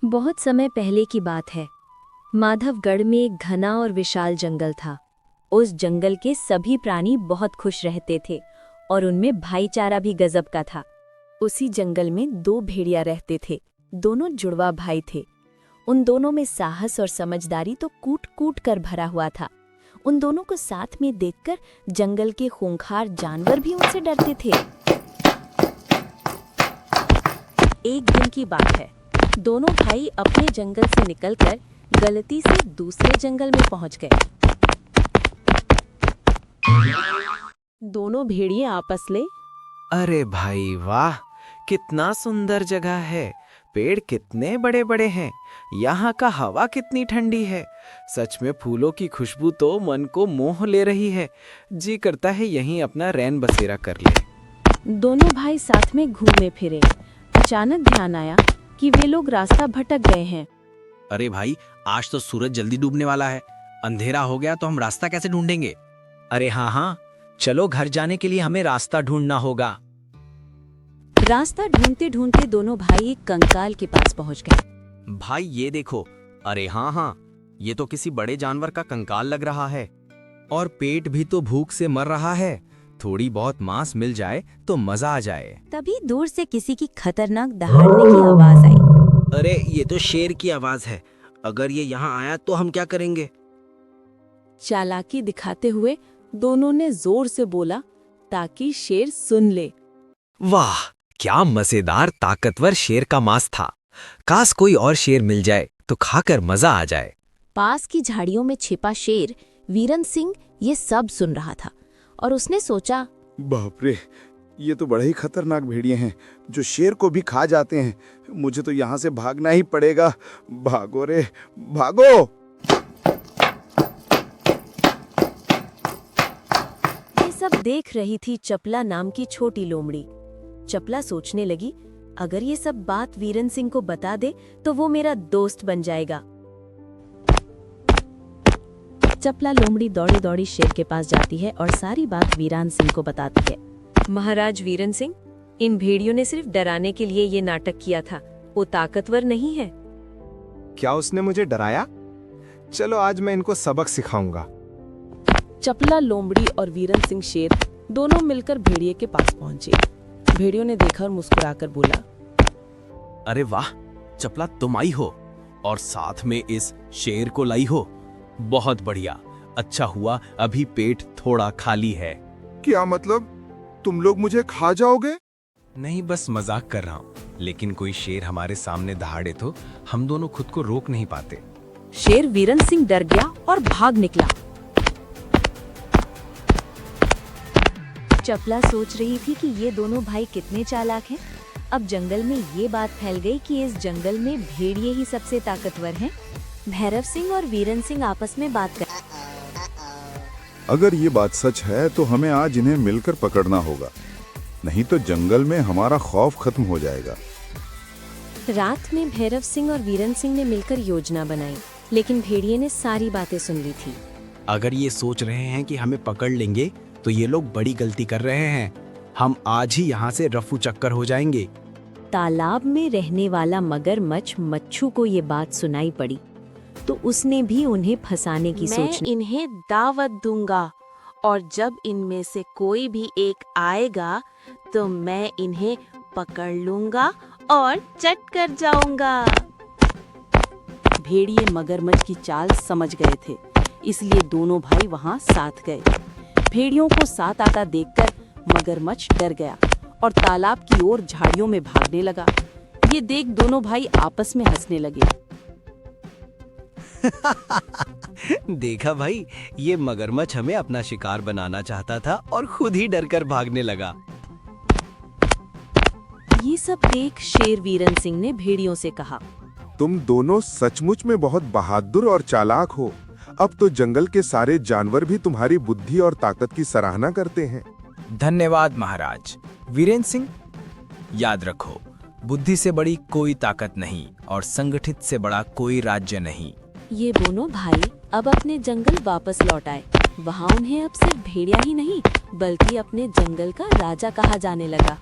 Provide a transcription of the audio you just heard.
बहुत समय पहले की बात है। माधवगढ़ में एक घना और विशाल जंगल था। उस जंगल के सभी प्राणी बहुत खुश रहते थे और उनमें भाईचारा भी गजब का था। उसी जंगल में दो भेड़िया रहते थे। दोनों जुड़वा भाई थे। उन दोनों में साहस और समझदारी तो कूट कूट कर भरा हुआ था। उन दोनों को साथ में देखकर जंगल के खूंखार जानवर भी उनसे डरते थे। एक दिन की बात है। दोनों भाई अपने जंगल से निकलकर गलती से दूसरे जंगल में पहुंच गए। दोनों भेड़िए आपस में, अरे भाई वाह, कितना सुंदर जगह है। पेड़ कितने बड़े बड़े हैं। यहाँ का हवा कितनी ठंडी है। सच में फूलों की खुशबू तो मन को मोह ले रही है। जी करता है यहीं अपना रैन बसेरा कर ले। दोनों भाई साथ में घूमे फिरे। अचानक ध्यान आया कि वे लोग रास्ता भटक गए हैं। अरे भाई, आज तो सूरज जल्दी डूबने वाला है। अंधेरा हो गया तो हम रास्ता कैसे ढूंढेंगे? अरे हाँ, चलो घर जाने के लिए हमें रास्ता ढूंढना होगा। रास्ता ढूंढते ढूंढते दोनों भाई एक कंकाल के पास पहुंच गए। भाई ये देखो। अरे हाँ, ये तो किसी बड़े जानवर का कंकाल लग रहा है। और पेट भी तो भूख से मर रहा है। थोड़ी बहुत मांस मिल जाए तो मजा आ जाए। तभी दूर से किसी की खतरनाक दहाड़ने की आवाज आई। अरे ये तो शेर की आवाज है। अगर ये यहाँ आया तो हम क्या करेंगे? चालाकी दिखाते हुए दोनों ने जोर से बोला ताकि शेर सुन ले। वाह, क्या मजेदार ताकतवर शेर का मांस था। काश कोई और शेर मिल जाए तो खाकर मजा आ जाए। पास की झाड़ियों में छिपा शेर वीरन सिंह ये सब सुन रहा था और उसने सोचा, बाप रे, ये तो बड़े ही खतरनाक भेड़िए हैं जो शेर को भी खा जाते हैं। मुझे तो यहाँ से भागना ही पड़ेगा। भागो रे भागो। ये सब देख रही थी चपला नाम की छोटी लोमड़ी। चपला सोचने लगी, अगर ये सब बात वीरन सिंह को बता दे तो वो मेरा दोस्त बन जाएगा। चपला लोमड़ी दौड़ी दौड़ी शेर के पास जाती है और सारी बात वीरन सिंह को बताती है। महाराज वीरन सिंह, इन भेड़ियों ने सिर्फ डराने के लिए ये नाटक किया था। वो ताकतवर नहीं है। क्या उसने मुझे डराया? चलो आज मैं इनको सबक सिखाऊंगा। चपला लोमड़ी और वीरन सिंह शेर दोनों मिलकर भेड़िए के पास पहुंचे। भेड़ियों ने देखा और मुस्कुराकर बोला, अरे वाह, चपला तुम आई हो और साथ में इस शेर को लाई हो। बहुत बढ़िया। अच्छा हुआ अभी पेट थोड़ा खाली है। क्या मतलब? तुम लोग मुझे खा जाओगे? नहीं, बस मजाक कर रहा हूँ। लेकिन कोई शेर हमारे सामने दहाड़े तो हम दोनों खुद को रोक नहीं पाते। शेर वीरन सिंह डर गया और भाग निकला। चपला सोच रही थी कि ये दोनों भाई कितने चालाक हैं। अब जंगल में ये बात फैल गई कि इस जंगल में भेड़िए ही सबसे ताकतवर हैं। भैरव सिंह और वीरन सिंह आपस में बात कर, अगर ये बात सच है तो हमें आज इन्हें मिलकर पकड़ना होगा, नहीं तो जंगल में हमारा खौफ खत्म हो जाएगा। रात में भैरव सिंह और वीरन सिंह ने मिलकर योजना बनाई, लेकिन भेड़िए ने सारी बातें सुन ली थी। अगर ये सोच रहे हैं कि हमें पकड़ लेंगे तो ये लोग बड़ी गलती कर रहे हैं। हम आज ही यहाँ से रफू चक्कर हो जाएंगे। तालाब में रहने वाला मगरमच्छ मच्छू को ये बात सुनाई पड़ी तो उसने भी उन्हें फंसाने की सोची। मैं इन्हें दावत दूंगा और जब इनमें से कोई भी एक आएगा तो मैं इन्हें पकड़ लूंगा और चट कर जाऊंगा। भेड़िए मगरमच्छ की चाल समझ गए थे, इसलिए दोनों भाई वहां साथ गए। भेड़ियों को साथ आता देखकर मगरमच्छ डर गया और तालाब की ओर झाड़ियों में भागने लगा। ये देख दोनों भाई आपस में हंसने लगे। देखा भाई, ये मगरमच्छ हमें अपना शिकार बनाना चाहता था और खुद ही डरकर भागने लगा। ये सब देख शेर वीरन सिंह ने भेड़ियों से कहा, तुम दोनों सचमुच में बहुत बहादुर और चालाक हो। अब तो जंगल के सारे जानवर भी तुम्हारी बुद्धि और ताकत की सराहना करते हैं। धन्यवाद महाराज। वीरेंद्र सिंह, याद रखो, बुद्धि से बड़ी कोई ताकत नहीं और संगठित से बड़ा कोई राज्य नहीं। ये दोनों भाई अब अपने जंगल वापस लौट आए। वहाँ उन्हें अब सिर्फ भेड़िया ही नहीं बल्कि अपने जंगल का राजा कहा जाने लगा।